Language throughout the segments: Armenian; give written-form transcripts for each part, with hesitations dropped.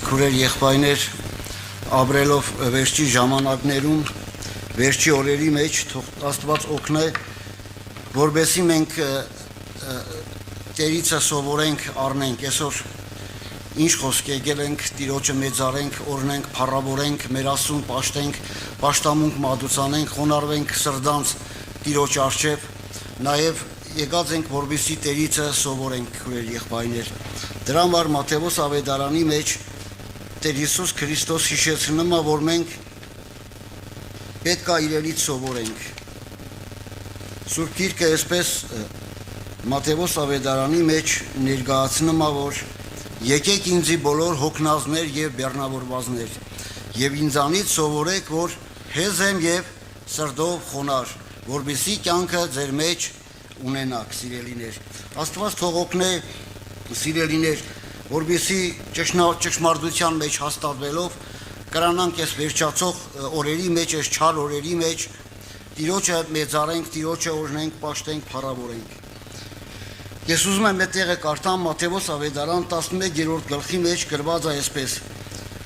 Քուրեր եղբայրներ ապրելով վերջի ժամանակներում, վերջի օրերի մեջ թող Աստված օգնե, որբեսի մենք Տերիցը սովորենք, առնենք, այսօր ինչ խոսք եկել ենք, Տիրոջը մեծարենք, օրհնենք, փառավորենք, մեր Աստծուն պաշտենք, պաշտամունք մատուցանենք, խոնարհվենք սրտանց Տիրոջ առջև, նաև եկած ենք, որբեսի Տերիցը սովորենք, քուրեր եղբայրներ։ Դրա համար Մատթեոս ավետարանի մեջ Տեր Հիսուս Քրիստոս հիշեցնում է, որ մենք պետք է իրենից սովորենք։ Սուրբ Գիրքը այսպես Մատթեոս ավետարանի մեջ ներկայացնում է, որ եկեք ինձի բոլոր հոգնածներ եւ բեռնավորվածներ, եւ ինձանից սովորեք, որ հեզ եմ եւ սրտով խոնար, որպեսզի կյանքը ձեր մեջ ունենաք, սիրելիներ։ Աստված թող օգնե, սիրելիներ, որպեսզի ճշմարտության մեջ հաստատվելով կրանանք այս վերջացող օրերի մեջ, այս չար օրերի մեջ Տիրոջը մեծարենք, Տիրոջը օրհնենք, պաշտենք, փառավորենք։ Ես ուզում եմ այդ տեղը կարդամ Մատթեոս ավետարան 11-րդ գլխի մեջ գրված է այսպես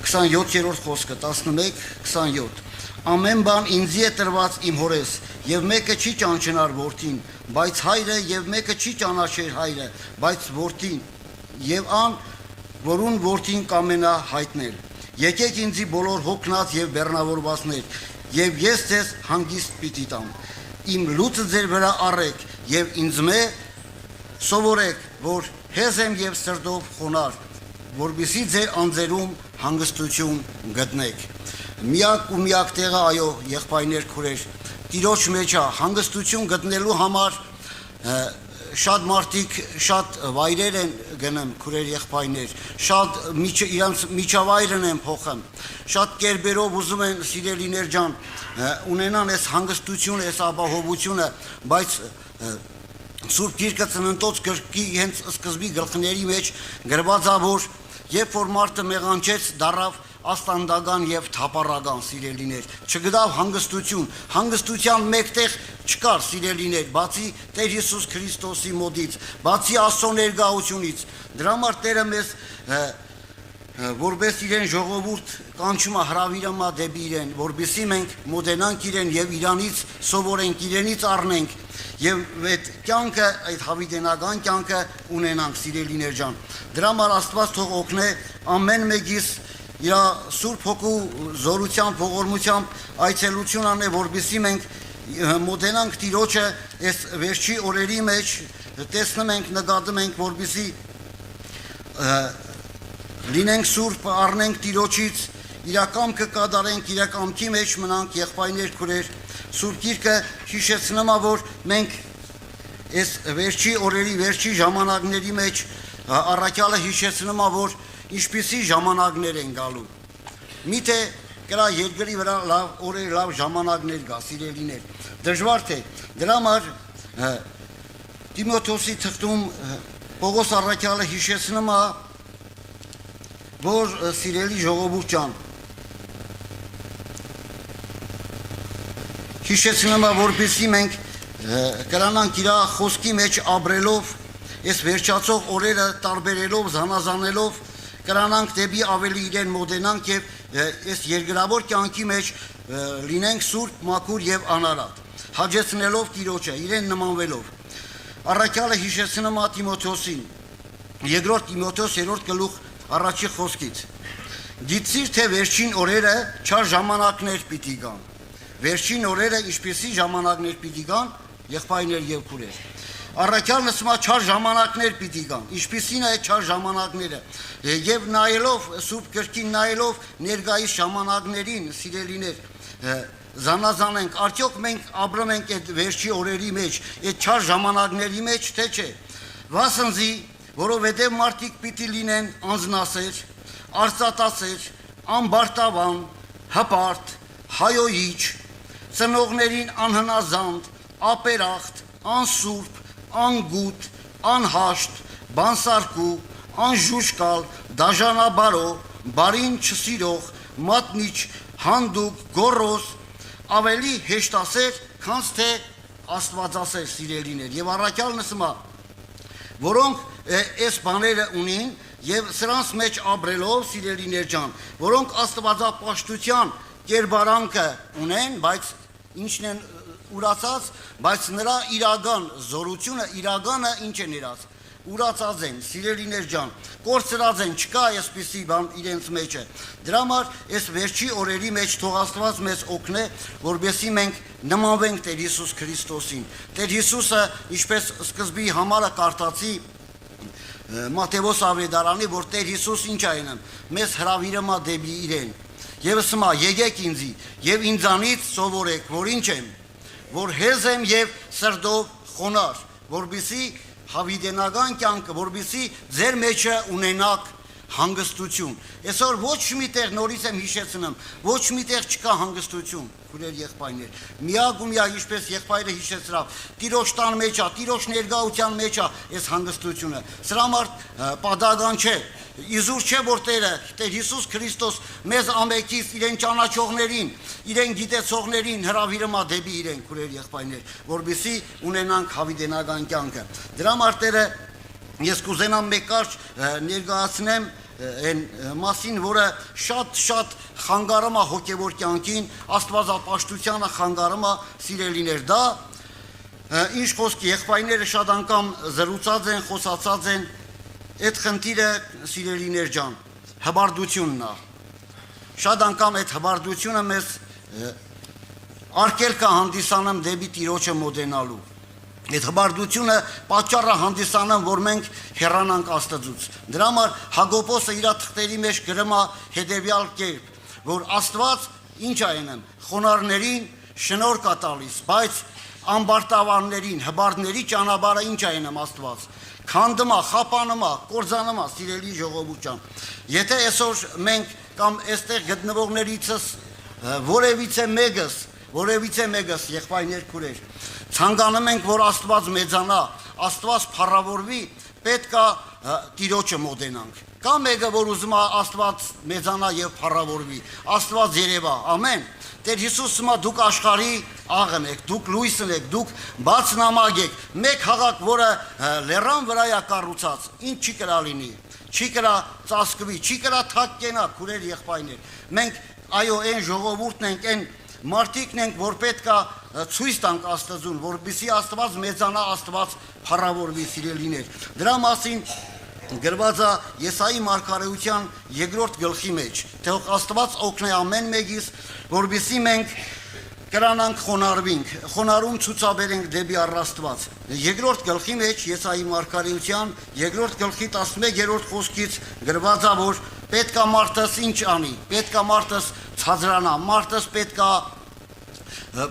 27-րդ խոսքը 11-27 Ամեն բան ինձի է տրված իմ հորես, եւ մեկը չի ճանչնար որդին, բայց հայրը, եւ մեկը չի ճանաչեր հայրը, բայց որդին, եւ ան, որուն որդին կամենա հայտնել։ Եկեք ինձի բոլոր հոգնած եւ բեռնավորվածներ, եւ ես ձեզ հանգիստ պիտի տամ։ Իմ լուծը ձեր վրա առեք եւ ինձմե սովորեք, որ հեզ եմ եւ սրտով խոնար, որպեսզի ձեր անձերում հանգստություն գտնեք։ Միակ ու միակ տեղը, այո, եղբայրներ, քուրեր, Տիրոջ մեջ է հանգստություն գտնելու համար շատ մարդիկ շատ վայրեր են գնում, քուրեր եղբայրներ, շատ իրանց միջավայրն են փոխում, շատ կերպերով ուզում են սիրելիներ ջան ունենան այս հանգստությունը, այս ապահովությունը, բայց Սուրբ Գիրքը Ծննդոց գրքի հենց սկզբի գլխների մեջ գրված է, որ երբ որ մարդը մեղանչեց, դառավ աստանդական եւ թափառական, սիրելիներ, չգտավ հանգստություն, հանգստության մեկտեղ չկար, սիրելիներ, բացի Տեր Հիսուս Քրիստոսի մոտից, բացի Աստծո ներկայությունից։ Դրա համար Տերը մեզ որպես իրեն ժողովուրդ կանչում է, հրավիրում է դեպի իրեն, որպեսզի մենք մոտենանք իրեն եւ իրանից սովորենք, իրենից առնենք եւ այդ կյանքը, այդ հավիտենական կյանքը ունենանք, սիրելիներ ջան։ Դրա համար Աստված թող օգնե ամեն մեկիս իր Սուրբ Հոգու զորությամբ, ողորմությամբ այցելություն անե, որպեսզի մենք մոտենանք Տիրոջը այս վերջի օրերի մեջ, տեսնում ենք, նկատում ենք, որպեսզի լինենք սուրբ, առնենք Տիրոջից, իր կամքը կատարենք, իր կամքի մեջ մնանք, եղբայրներ, քուրեր, Սուրբ Գիրքը հիշեցնում է, որ մենք այս վերջի օրերի, վերջի ժամանակների մեջ առաքյալը հիշեցնում է, որ ինչպիսի ժամանակներ են գալու։ Միթե կրա երկրի վրա լավ օրեր, լավ ժամանակներ գա, սիրելիներ։ Դժվար թե դրա համար Տիմոթեոսի թղթում Պողոս առաքյալը հիշեցնում է, որ սիրելի ժողովուրդ ջան, հիշեցնում է, որպեսզի մենք կրանանք իր խոսքի մեջ ապրելով, այս վերջացող օրերը տարբերելով, զանազանելով, կրանանք դեպի ավելի իրեն մոտենանք եւ այս երկրավոր կյանքի մեջ լինենք սուրբ, մաքուր եւ անարատ, հաջեցնելով Տիրոջը, իրեն նմանվելով։ Առաքյալը հիշեցնում է Տիմոթեոսին, երկրորդ Տիմոթեոս 3-րդ գլուխ առաջի խոսքից։ Գիտիր, թե վերջին օրերը չար ժամանակներ պիտի գան։ Վերջին օրերը ինչպիսի ժամանակներ պիտի գան, եղբայրներ եւ քուրեր։ Առաքյալն ասում է չար ժամանակներ պիտի գան, ինչպիսին է չար ժամանակները, եւ նայելով Սուրբ Գրքին, նայելով ներկայիս ժամանակներին, սիրելիներ, զանազանենք, արդյոք մենք ապրում ենք այդ վերջի օրերի մեջ, այդ չար ժամանակների մեջ, թե չէ։ Վասնզի, որովհետեւ մարդիկ պիտի լինեն անձնասեր, արծաթասեր, անբարտավան, հպարտ, հայոյիչ, ծնողներին անհնազանդ, ապերախտ, անսուրբ, անգութ, անհաշտ, բանսարկու, անժուշկալ, դաժանաբարո, բարին չսիրող, մատնիչ, հանդուկ, գոռոզ, ավելի հեշտասեր, քան թե աստվածասեր, սիրելիներ։ Եվ առաքյալն ասում է, որոնք այս բաները ունին եւ սրանց մեջ ապրելով սիրելիներ ջան, որոնք աստվածապաշտության կերպարանքը ունեն, բայց ինչն են ուրացած, բայց նրա իրական զորությունը, իրականը ինչ է ներած, ուրացած են, սիրելիներ ջան, կորցրած են, չկա այսպիսի բան իրենց մեջ է։ Դրա համար այս վերջի օրերի մեջ թող Աստված մեզ օգնե, որովհետեւ մենք նմանվենք Տեր Հիսուս Քրիստոսին։ Տեր Հիսուսը, ինչպես սկզբի համարը կարդացի Մատթեոս ավետարանի, որ Տեր Հիսուս ինչ այնում, մեզ հրավիրում է դեպի իրեն։ Եվ ասում է, եկեք ինձի, եւ ինձանից սովորեք, որ ինչ եմ, որ հեզ եմ եւ սրտով խոնար, որբիսի հավիտենական կյանքը, որբիսի ձեր մեջը ունենաք հանգստություն։ Այսօր ոչ մի տեղ նորից եմ հիշեցնում, ոչ մի տեղ չկա հանգստություն, քուրեր եղբայրներ։ Միակ ու միակ ինչպես եղբայրը հիշեցրավ, Տիրոջ տան մեջ է, Տիրոջ ներկայության մեջ է այս հանգստությունը։ Սրա համար պատահական չէ։ Իզուր չէ որ Տերը, Տեր Հիսուս Քրիստոս մեզ ամենքից իրեն ճանաչողներին, իրեն գիտեցողներին հրավիրում է դեպի իրեն, քուրեր եղբայրներ, որովհետեւ ունենանք հավիտենական կյանքը։ Դրա համար Տերը ես կուզենամ մեկ կարճ ներկայացնեմ այն մասին, որը շատ խանգարում է հոգևոր կյանքին, աստվածապաշտությանը խանգարում է սիրելիներ։ Դա ինչ խոսքի եղբայրները շատ անգամ զրուցած են, խոսացած են, այդ խնդիրը սիրելիներ ջան, հբարդությունն է։ Շատ անգամ այդ հբարդությունը մեզ արգելք է հանդիսանում դեպի Տիրոջը մոտենալու։ Այդ հբարդությունը պատճառ է հանդիսանում, որ մենք հեռանանք Աստծուց։ Դրա համար Հակոբոսը իր թղթերի մեջ գրում է հետևյալ կերպ, որ Աստված ինչ այնում, խոնարհներին շնորհք է տալիս, բայց ամբարտավաններին, հբարդների ճանապարհը ինչ այնում Աստված, քանդում է, խափանում է, կործանում է, սիրելի ժողովուրդ ջան։ Եթե այսօր մենք կամ այստեղ գտնվողներիցս որևիցե մեկս եղբայրներ քուրեր, ցանկանում ենք, որ Աստված մեծանա, Աստված փառավորվի, պետք է Տիրոջը մոտենանք։ Կա մեկը, որ ուզում է Աստված մեծանա եւ փառավորվի, Աստված երևա, ամեն։ Տեր Հիսուսը ասում է, դուք աշխարհի աղն եք, դուք լույսն եք, դուք բաց նամակ եք, մեկ հաղակ, որը լեռան վրա է կառուցած, ինչ չի կրա լինի, չի կրա ծածկվի, չի կրա թակ կենա, քուրեր եղբայրներ։ Մենք այո, այն ժողովուրդն ենք, այն մարդիկն ենք, որ պետք է ցույց տանք Աստծուն, որպեսզի Աստված մեծանա, Աստված փառավորվի, սիրելիներ։ Դրա մասին գրված է Եսայի մարգարեության 2-րդ գլխի մեջ, թող Աստված օգնի ամեն մեկիս, որպեսզի մենք կրանանք խոնարհվենք, խոնարհում ցուցաբերենք դեպի Աստված։ 2-րդ գլխի մեջ Եսայի մարգարեության 2-րդ գլխի 11-րդ խոսքից գրված է, որ պետք է մարդս ինչ անի, պետք է մարդս ցածրանա, մարդս պետք է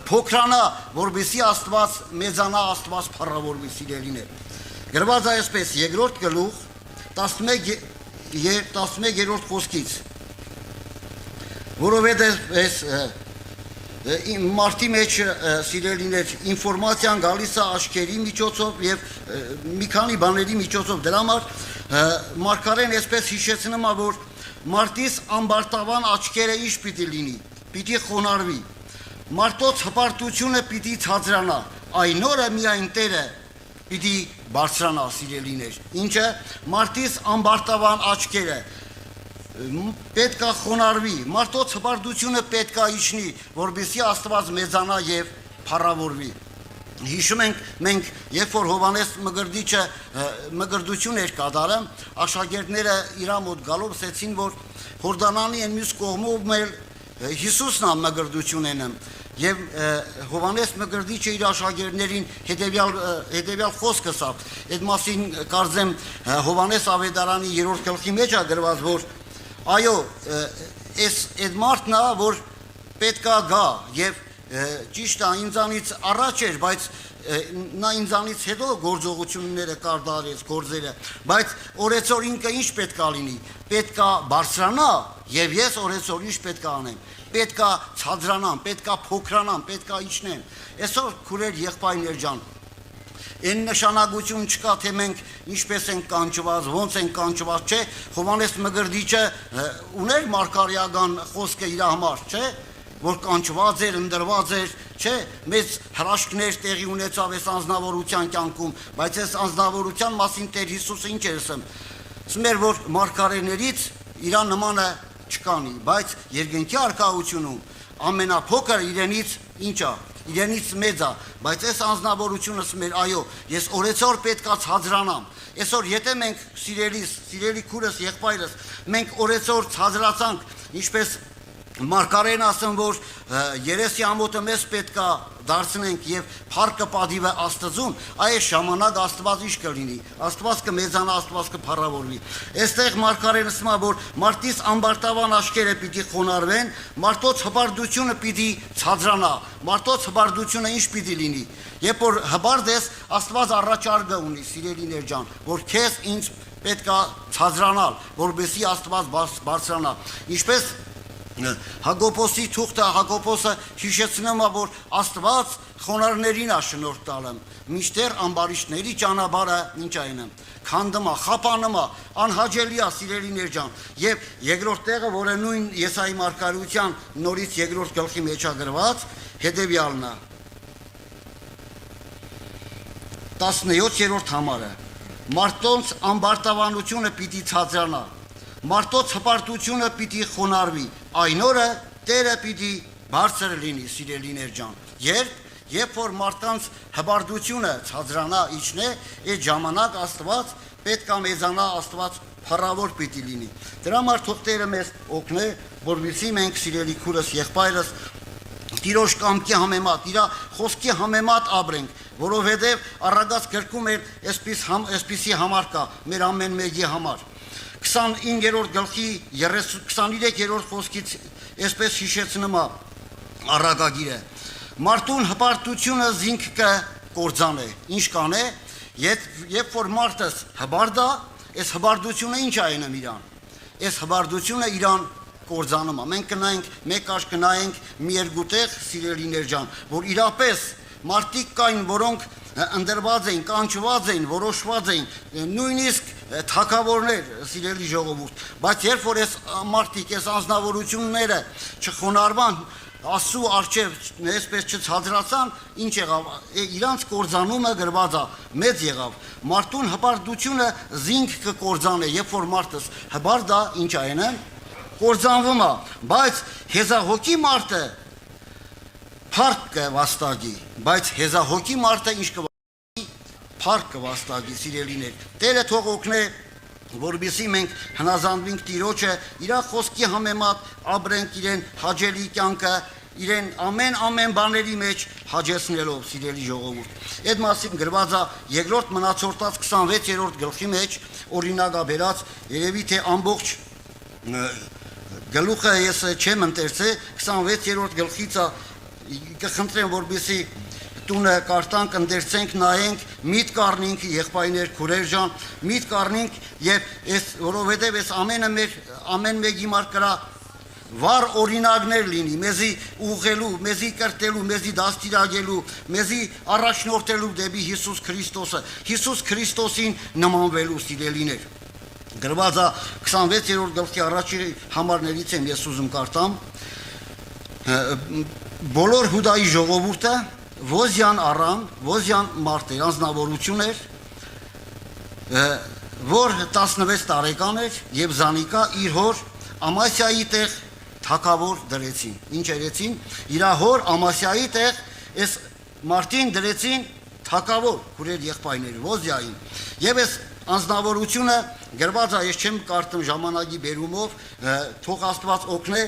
փոքրանա, որպեսզի Աստված մեծանա, Աստված փառավորվի, սիրելիներ։ Գրված է այսպես 2-րդ գլուխ 11-րդ խոսքից, որովհետև այս մարդի մեջ սիրելիներ ինֆորմացիան գալիս է աչքերի միջոցով եւ մի քանի բաների միջոցով։ Դրա համար մարգարեն այսպես հիշեցնում է, որ մարդիս ամբարտավան աչքերը ինչ պիտի լինի, պիտի խոնարհվի, մարդոց հպարտությունը պիտի ցածրանա, այն օրը միայն Տերը պիտի բարձրանա, սիրելիներ։ Ինչը մարդիս ամբարտավան աչքերը պետք է խոնարհվի, մարդոց հպարտությունը պետք է իջնի, որպեսզի Աստված մեծանա եւ փառավորվի։ Հիշում ենք մենք, երբ որ Հովհաննես Մկրտիչը մկրտություն էր կատարում, աշակերտները իր մոտ գալով ասեցին, որ Հորդանանի այն մյուս կողմում էլ Հիսուսն է մկրտություն անում։ Եվ Հովհաննես Մկրտիչը իր աշակերտներին հետևյալ խոսքը ասավ։ Այդ մասին կարծեմ Հովհաննես ավետարանի 3-րդ գլխի մեջ է գրված, որ այո, այդ մարդն է, որ պետք է գա եւ ճիշտ է ինձանից առաջ էր, բայց նա ինձանից հետո գործողությունները կատարեց, գործերը, բայց օրեցօր ինքը ինչ պետք է լինի, պետք է բարձրանա եւ ես օրեցօր ինչ պետք է անեմ, պետք է ցածրանամ, պետք է փոքրանամ, պետք է իջնեմ։ Այսօր քուրեր եղբայրներ ջան, այն նշանակություն չկա, թե մենք ինչպես ենք կանչված, ոնց ենք կանչված, չէ, Հովհաննես Մկրտիչը ուներ մարգարեական խոսքը իր համար, չէ, որ կանչված էր, ընդրված էր, չէ, մեծ հրաշքներ տեղի ունեցավ այս անձնավորության կյանքում, բայց այս անձնավորության մասին Տեր Հիսուսը ինչ էր ասում, Սմեր որ մարգարեներից իրան նմանը չկանի, բայց երկնքի արքայությունում ամենափոքր իրենից ինչա, իրենից մեծ է, բայց այս անձնավորությունս մեր այո, ես օրեցօր պետքա ցածրանամ։ Այսօր եթե մենք սիրելի քուրս, եղբայրս, մենք օրեցօր ցածրացանք, ինչպես Մարգարեն ասում, որ 30 ամոթը մեզ պետքա դարձնենք եւ փառքը պատիվը Աստծուն, այս ժամանակ Աստված ինչ կլինի, Աստված կմեծանա, Աստված կփառավորվի։ Այստեղ Մարգարեն ասում է, որ մարդից ամբարտավան աչքերը պիտի խոնարհվեն, մարդոց հպարտությունը պիտի ցածրանա, մարդոց հպարտությունը ինչ պիտի լինի։ Երբ որ հպարտ ես, Աստված առաջարկը ունի, սիրելիներ ջան, որ քեզ ինձ պետքա ցածրանալ, որովհետեւ Աստված բարձրանա։ Ինչպես Հակոբոսի թուղթը Հակոբոսը հիշեցնում է, որ Աստված խոնարհներին է շնորհ տալում, մինչդեռ ամբարիշտների ճանապարհը ինչ այն է, քանդում է, խափանում է, անհաջելի է, սիրելիներ ջան։ Եվ երկրորդ տեղը, որը նույն Եսայի մարգարեության նորից երկրորդ գլխի մեջ է գրված, հետևյալն է 17-րդ համարը։ Մարդոց ամբարտավանությունը պիտի ցածրանա, մարդոց հպարտությունը պիտի խոնարհվի, այն օրը Տերը պիտի բարձր լինի, սիրելիներ ջան։ Երբ որ մարդկանց հպարտությունը ցածրանա, իջնե, այդ ժամանակ Աստված պետք է մեծանա, Աստված փառավոր պիտի լինի։ Դրա համար թող Տերը մեզ օգնե, որովհետեւ մենք սիրելի քուրս, եղբայրս Տիրոջ կամքի համեմատ, իր խոսքի համեմատ ապրենք, որովհետև առագած գրքում էր այսպիսի համար կա, մեր ամեն մեկի համար։ 25-րդ գլխի 23-րդ խոսքից այսպես հիշեցնում է առագագիրը։ Մարդուն հպարտությունը զինք կկործանե, ինչ կանե, երբ որ մարդս հպարտ է, այս հպարտությունը ինչ այնում իրան, այս հպարտությունը իրան կործանում է։ Մենք կնայենք, մեկ աշ կնայենք մի երկու տեղ, սիրելիներ ջան, որ իրապես մարդիկ կային, որոնք ընդրված էին, կանչված էին, որոշված էին, նույնիսկ թագավորներ, սիրելի ժողովուրդ, բայց երբ որ այս մարդիկ, այս անձնավորությունները չխոնարհվան, Աստծու առջև այսպես չցածրացան, ինչ եղավ, իրանց կործանումը գրված է, մեծ եղավ։ Մարդուն հպարտությունը զինք կկործանե, երբ որ մարդս հպարտ է, ինչ այն է, կործանվում է, բայց հեզահոգի մարդը փառք կվաստակի, բայց հեզահոգի մարդը ինչ կվաստակի, փառք կվաստակի, սիրելիներ։ Տերը թող օգնե, որովհետեւ մենք հնազանդվենք Տիրոջը, իր խոսքի համեմատ ապրենք իրեն հաճելի կյանքը, իրեն ամեն բաների մեջ հաջեցնելով, սիրելի ժողովուրդ։ Այդ մասին գրված է երկրորդ մնացորդած 26-րդ գլխի մեջ, օրինակ աբերած, երևի թե ամբողջ գլուխը ես չեմ ընթերցել, 26-րդ գլխից կխնդրեմ, որպեսզի տունը կարտանք, ընդերցենք, նայենք, միտք առնենք, եղբայրներ, քուրեր ջան, միտք առնենք եւ որովհետեւ այս ամենը մեր ամեն մեկի համար կրա վառ օրինակներ լինի, մեզի ուղղելու, մեզի կրտելու, մեզի դաստիարակելու, մեզի առաջնորդելու դեպի Հիսուս Քրիստոսը, Հիսուս Քրիստոսին նմանվելու, սիրելիներ։ Գրված է 26-րդ գլխի առաջի համարներից եմ ես ուզում կարդամ։ Բոլոր Հուդայի ժողովուրդը Ոզյան առան, Ոզյան մարդ էր, անձնավորություն էր, որ 16 տարեկան էր եւ Զանիկա իր հոր Ամասիայի տեղ թագավոր դրեցին։ Ինչ երեցին, իր հոր Ամասիայի տեղ այս մարդին դրեցին թագավոր, քուրեր եղբայրներ Ոզյային։ Եվ այս անձնավորությունը գրված է, ես չեմ կարդում ժամանակի բերումով, թող Աստված օգնե,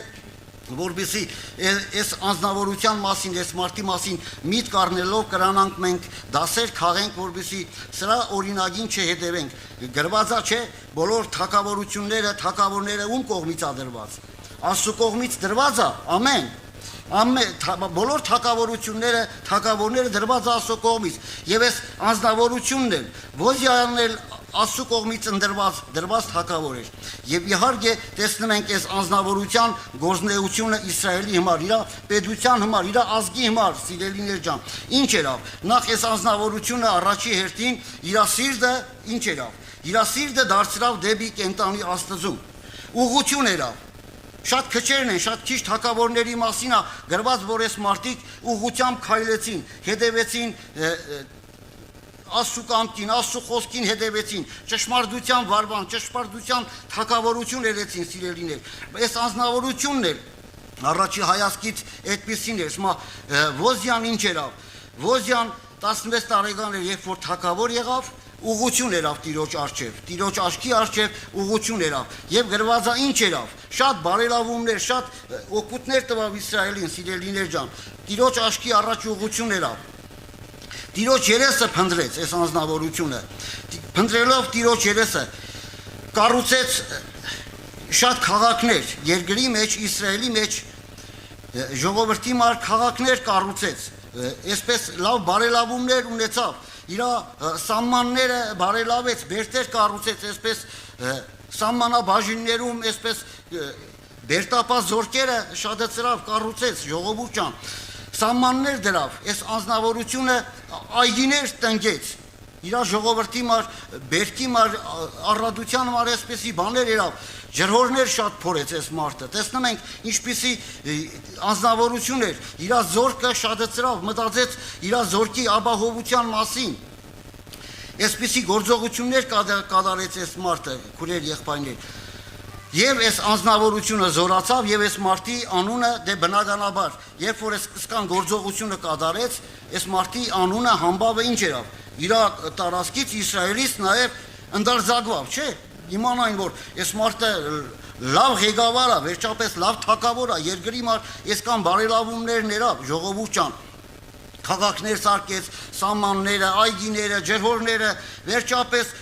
որպեսզի այս անձնավորության մասին, այս մարդի մասին միտք առնելով կրանանք մենք դասեր քաղենք, որպեսզի սրա օրինագին չհետևենք։ Գրված է, չէ, բոլոր թագավորները ում կողմից է դրված։ Աստծու կողմից դրված է, ամեն բոլոր թագավորները դրված է Աստծու կողմից, եւ այս անձնավորությունն էլ Ոզյանն էլ Աստծու կողմից դրված թագավոր էր։ Եվ իհարկե տեսնում ենք այս անձնավորության գործունեությունը Իսրայելի համար, իր պետության համար, իր ազգի համար, սիրելիներ ջան։ Ինչ երավ։ Նախ այս անձնավորությունը առաջի հերթին իր սիրտը ինչ երավ։ Իր սիրտը դարձավ դեպի կենտանի Աստծուն։ Ուղղություն երավ։ Շատ քչերն են, շատ քիչ թագավորների մասին է գրված, որ այս մարդիկ ուղղությամբ քայլեցին, հետևեցին Աստծո կամքին, Աստծո խոսքին հետևեցին, ճշմարտության վարվան, ճշմարտության թակավորություն երեցին, սիրելիներ։ Այս անձնավորությունն էլ առաջի հայացքից այդպեսին էր, հիմա Ոզյան ինչ երավ։ Ոզյան 16 տարեկան էր, երբ որ թակավոր եղավ, ուղղություն երավ Տիրոջ առջև, Տիրոջ աչքի առջև ուղղություն երավ, եւ գրված է ինչ երավ, շատ բարելավումներ, շատ օգուտներ տվավ Իսրայելին, սիրելիներ ջան, Տիրոջ աչքի առաջ ուղղություն երավ։ Տիրոջ երեսը փնտրեց այս անձնավորությունը, փնտրելով Տիրոջ երեսը կառուցեց շատ քաղաքներ, երկրի մեջ, Իսրայելի մեջ ժողովրդի մար քաղաքներ կառուցեց, այսպես լավ բարելավումներ ունեցավ, իր սահմանները բարելավեց, բերտեր կառուցեց, այսպես սահմանաբաժիններում, այսպես բերտապահ զորքերը շատացրավ, կառուցեց, ժողովուրդ ջան, սահմաններ դրավ, այս անձնավորությունը այգիներ տնկեց, իր ժողովրդի մար, բերքի մար, առատության մար այսպեսի բաներ երավ, ջրհորներ շատ փորեց այս մարդը, տեսնում ենք ինչպիսի անձնավորություն էր, իր զորքը շատացրավ, մտածեց իր զորքի ապահովության մասին, այսպիսի գործողություններ կատարեց այս մարդը, քուրեր եղբայրներ, եւ այս անձնավորությունը զորացավ եւ այս մարդի անունը դե բնականաբար, երբ որ այս սկսկան գործողությունը կատարեց, այս մարդի անունը Համբավը ինչ երավ, իր տարածքից Իսրայելից նաեւ ընդարձակվավ, չէ՞։ Իմանային որ այս մարդը լավ ղեկավար է, վերջապես լավ թակավոր է, երկրի մար այսքան բարելավումներ ներավ, ժողովուրդ ջան, քաղաքներ սարքեց, սահմանները, այգիները, ջրհորները, վերջապես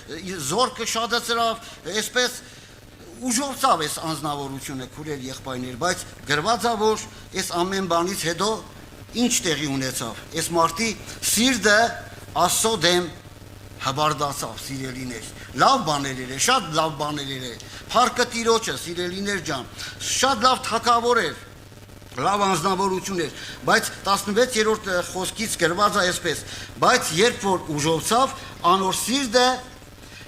զորքը շատացրավ, այսպես ուժովցավ այս անձնավորությունը, քուրեր եղբայրներ, բայց գրված է որ այս ամեն բանից հետո ինչ տեղի ունեցավ, այս մարդի սիրտը Աստծո դեմ հբարդացավ, սիրելիներ, լավ բաներ էր, շատ լավ բաներ էր, փառքը Տիրոջը, սիրելիներ ջան, շատ լավ թակավոր էր, լավ անձնավորություն էր, բայց 16-րդ խոսքից գրված է այսպես, բայց երբ որ ուժովցավ, անոր սիրտը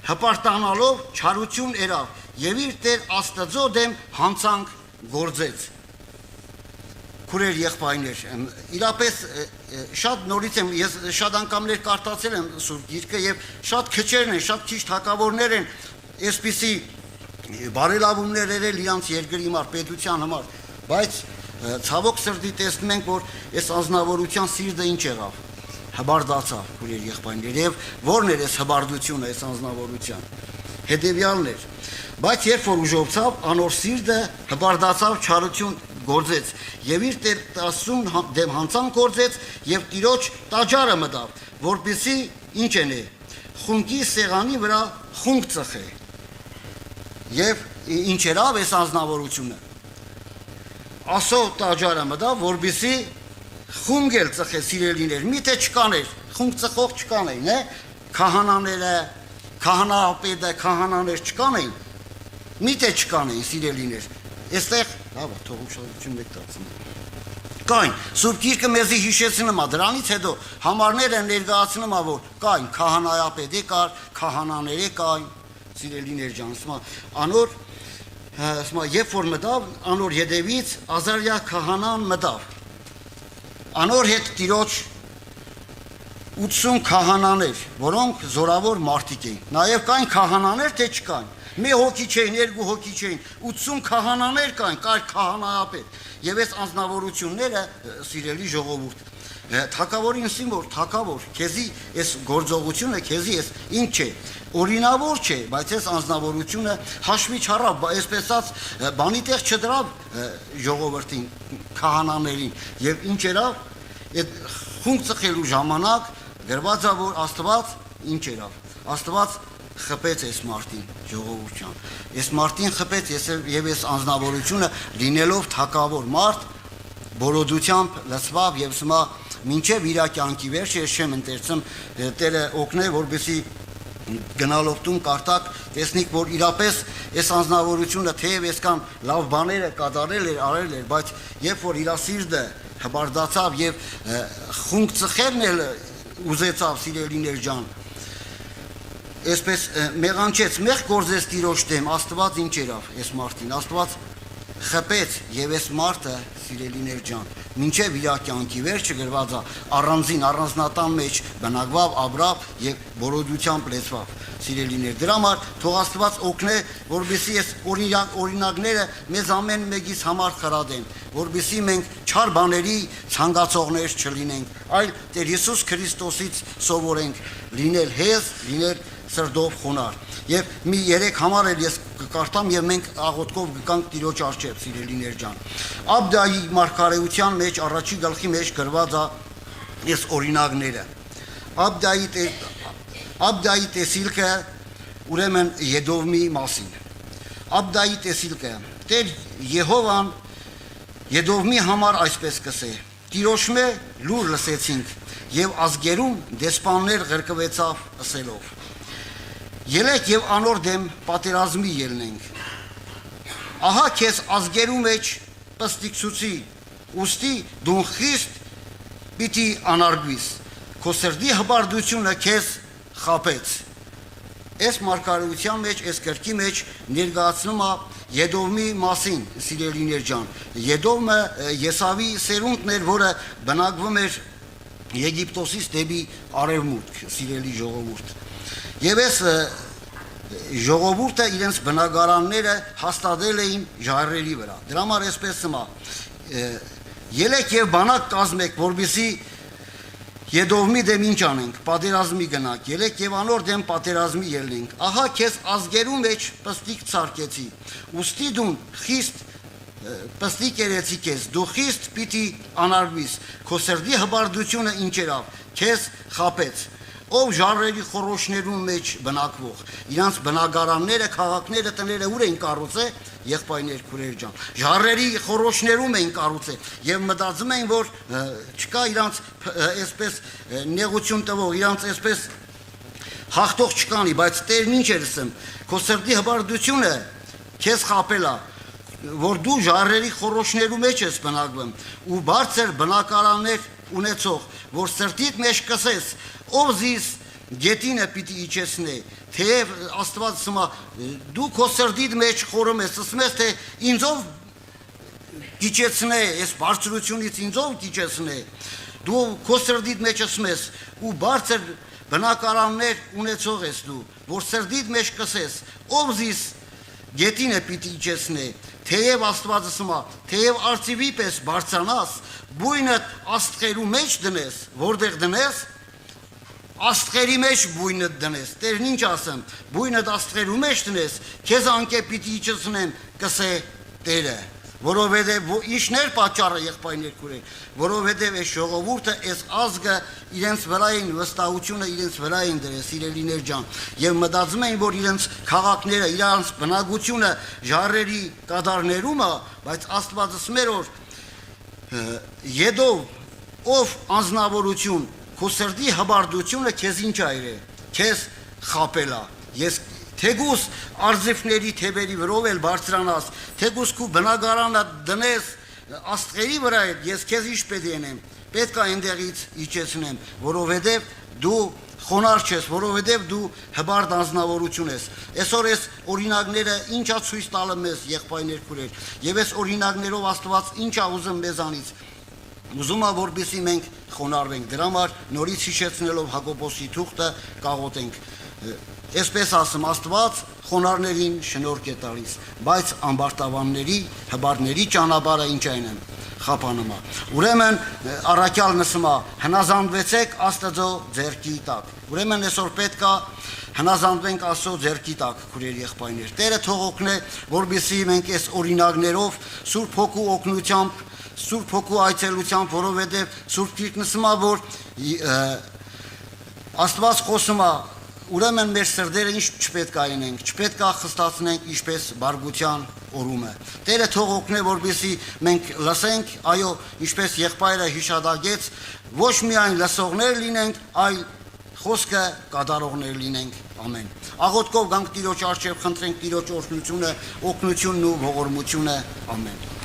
հպարտանալով չարություն երավ, եւ իր Տեր Աստծո դեմ հանցանք գործեց։ Քուրեր եղբայրներ, իրապես շատ նորից եմ, ես շատ անգամներ կարդացել եմ Սուրբ Գիրքը եւ շատ քչերն են, շատ քիչ թակավորներ են, այսպիսի բարելավումներ երել իրանց երկրի համար, պետության համար, բայց ցավոք սրտի տեսնում ենք, որ այս անձնավորության սիրտը ինչ եղավ, հբարդացավ, քուրեր եղբայրներ, եւ ո՞րն էր այս հբարդությունը, այս անձնավորության, հետեւյալն էր, բայց երբ որ ուժովցավ, անոր սիրտը հբարդացավ, չարություն գործեց, եւ իր Տեր Աստծուն դեմ հանցանք գործեց, եւ Տիրոջ տաճարը մտավ, որպեսզի ինչ ենե, խունկի սեղանի վրա խունկ ծխե, եւ ինչ երավ այս անձնավորությունը, Աստծո տաճարը մտավ, որպեսզի խունկ էլ ծխե, սիրելիներ, միթե չկաներ, խունկ ծխող չկանեին, քահանաները, քահանապետը, քահանաներ չկանեին, միթե չկանեին, սիրելիներ, այստեղ, լավ, թող ուշադրություն մեկ դարձնեմ, կային, Սուրբ Գիրքը մեզի հիշեցնում է, դրանից հետո համարները ներկայացնում է, որ կային, քահանայապետի կար, քահանաների կային, սիրելիներ ջան, անոր, երբ որ մտավ, անոր հետևից Ազարիա քահանան մտավ, անոր հետ Տիրոջ 80 քահանաներ, որոնք զորավոր մարդիկ էին, նաև կային քահանաներ, թե չկային, մի հոգի չէին, երկու հոգի չէին, 80 քահանաներ կային, կար քահանայապետ, եւ այս անձնավորությունները սիրելի ժողովուրդ, թակավորին ասին որ թակավոր, քեզի այս գործողությունը, քեզի այս ինչ չէ, օրինավոր չէ, բայց այս անձնավորությունը հաշվի չառավ, այսպես ասած բանի տեղ չդրավ ժողովրդին, քահանաներին, եւ ինչ երավ, այդ խունկ ծխելու ժամանակ գրված է որ Աստված ինչ երավ, Աստված խփեց այս մարդին, ժողովուրդ ջան, այս մարդին խփեց եւ այս անձնավորությունը լինելով թակավոր մարդ, բորոդությամբ լցվավ եւ սմա մինչեւ իր կյանքի վերջը ես չեմ ընտերցում Տերը օգնե որպեսի գնալով տուն կարտակ տեսնիկ որ իրապես այս անձնավորությունը թեև այսքան լավ բաները կատարել էր արել էր բայց երբ որ իր սիրտը հբարդացավ եւ խունկ ծխերն էլ ուզեցավ սիրելիներ ջան այսպես մեղանչեց մեղ գործեց Տիրոջ դեմ Աստված ինչ երավ այս մարդին Աստված խփեց եւ այս մարդը սիրելիներ ջան մինչեւ իր կյանքի վերջը գրված է առանձնատան մեջ բնակվավ ապրավ եւ բորոդությամբ լեցվավ սիրելիներ դրա համար թող Աստված օգնե որովհետեւ այս օրինակները մեզ ամեն մեկից համար խրադեն որովհետեւ մենք չար բաների ցանկացողներ չլինենք այլ Տեր Հիսուս Քրիստոսից սովորենք լինել հեզ լինել սրտով խոնար եւ մի 3 համար էլ ես կկարդամ եւ մենք աղոթքով գկանք Տիրոջ առջեւ սիրելիներ ջան Աբդայի մարգարեության մեջ առաջի գլխի մեջ գրված է այս օրինակները Աբդայի տեսիլքը ուրեմն Եդովմի մասին Աբդայի տեսիլքը Տեր Եհովան Եդովմի համար այսպես կսե Տիրոջմե լուր լսեցինք եւ ազգերում դեսպաններ ղրկվեցավ ասելով Ելեք եւ անոր դեմ պատերազմի ելնենք Ահա քեզ ազգերու մեջ պստիկցուցի ուստի դու խիստ պիտի անարգվիս քո սրտի հբարդությունը քեզ խապեց Այս մարգարեության մեջ այս գրքի մեջ ներկայացնում է Եդովմի մասին սիրելիներ ջան Եդովմը Եսավի սերունդն էր որը բնակվում էր Եգիպտոսից դեպի արևմուտք սիրելի ժողովուրդ Եվ այս ժողովուրդը իրենց բնակարանները հաստատել էին ժայռերի վրա Դրա համար այսպես սմա Ելեք եւ բանակ կազմեք որպեսզի Եդովմի դեմ ինչ անենք պատերազմի գնանք ելեք եւ անոր դեմ պատերազմի ելնենք Ահա քեզ ազգերու մեջ պստիկ ցարկեցի ուստի դու խիստ պստիկ երեցի քեզ դու խիստ պիտի անարգվիս քո սրտի հբարդությունը ինչ երավ քեզ խապեց Ով ժառերի խորոշներուն մեջ բնակվող իրանց բնակարանները քաղաքները տները ուր են կառուցել եղբայրներ քուրեր ջան ժառերի խորոշներում են կառուցել եւ մտածում են որ չկա իրանց այսպես նեղություն տվող իրանց այսպես հաղթող չկանի բայց Տերն ինչ էր ասում քո սրտի հբարդությունը քեզ խապելա որ դու ժառերի խորոշներու մեջ ես բնակվում ու բարձր բնակարաններ ունեցող որ սրտիդ մեջ կսես ով զիս գետինը պիտի իջեցնե թեև Աստված ասում է դու քո սրտիդ մեջ խորում ես ասում ես թե ինձով իջեցնե այս բարձրությունից ինձով իջեցնե դու քո սրտիդ մեջ ասում ես ու բարձր բնակարաններ ունեցող ես դու որ սրտիդ մեջ կսես ով զիս գետինը պիտի իջեցնե թեև Աստված ասում է թեև արծիվի պես բարձրանաս բույնդ աստղերու մեջ դնես որտեղ դնես Աստղերի մեջ բույնը դնես, Տերն ինչ ասեմ, բույնը աստղերու մեջ դնես, քեզ անկե պիտի իջեցնեմ, կսե Տերը, որովհետև իշներ պատճառը եղբայրներ քուրեր, որովհետև այս ժողովուրդը, այս ազգը իրենց վրա են վստահությունը իրենց վրա են դրել, սիրելիներ ջան, եւ մտածում են, որ իրենց քաղաքները, իրենց բնակությունը ժառերի կատարներում է, բայց Աստված ասում էր, որ Եդով ով անznավորություն Քո սրտի հբարդությունը քեզ ինչ այրե, քեզ խապելա, ես թեգուս արզիվների թևերի վրով էլ բարձրանաս, թեգուս քու բնակարանը դնես աստղերի վրա էլ, ես քեզ ինչ պետք ենեմ, պետք է այնտեղից իջեցնեմ, որովհետև դու խոնար չես, որովհետև դու հբարդ անznավորություն ես, այսօր ես օրինակները ինչա ցույց տալը մեզ եղբայրներ քուրեր, եւ այս օրինակներով Աստված ինչա ուզում մեզանից Ուզում է որպեսզի մենք խոնարհվենք դրա համար նորից հիշեցնելով Հակոբոսի թուղթը կաղոթենք Այսպես ասում Աստված խոնարհներին շնորհք է տալիս բայց ամբարտավանների հբարների ճանապարհը ինչ այն են խափանում է Ուրեմն առաքյալ նսում է հնազանդվեցեք Աստծո ձեռքի տակ Ուրեմն այսօր պետք է հնազանդվենք Աստծո ձեռքի տակ քուրեր եղբայրներ Տերը թող օգնե որպեսզի մենք այս օրինակներով Սուրբ Հոգու օգնությամբ Սուրբ Հոգու այցելությամբ, որովհետև Սուրբ Գիրքն ասում է, որ Աստված խոսում է, ուրեմն մեր սրտերը ինչ չպետք է այնենք, չպետք է խստացնենք ինչպես բարգության օրումը։ Տերը թող օգնե, որպեսզի մենք լսենք, այո, ինչպես եղբայրը հիշադակեց, ոչ միայն լսողներ լինենք, այլ խոսքը կատարողներ լինենք։ Ամեն։ Աղոթքով գանք Տիրոջ առջև խնդրենք Տիրոջ օրհնությունն ու ողորմությունը։ Ամեն։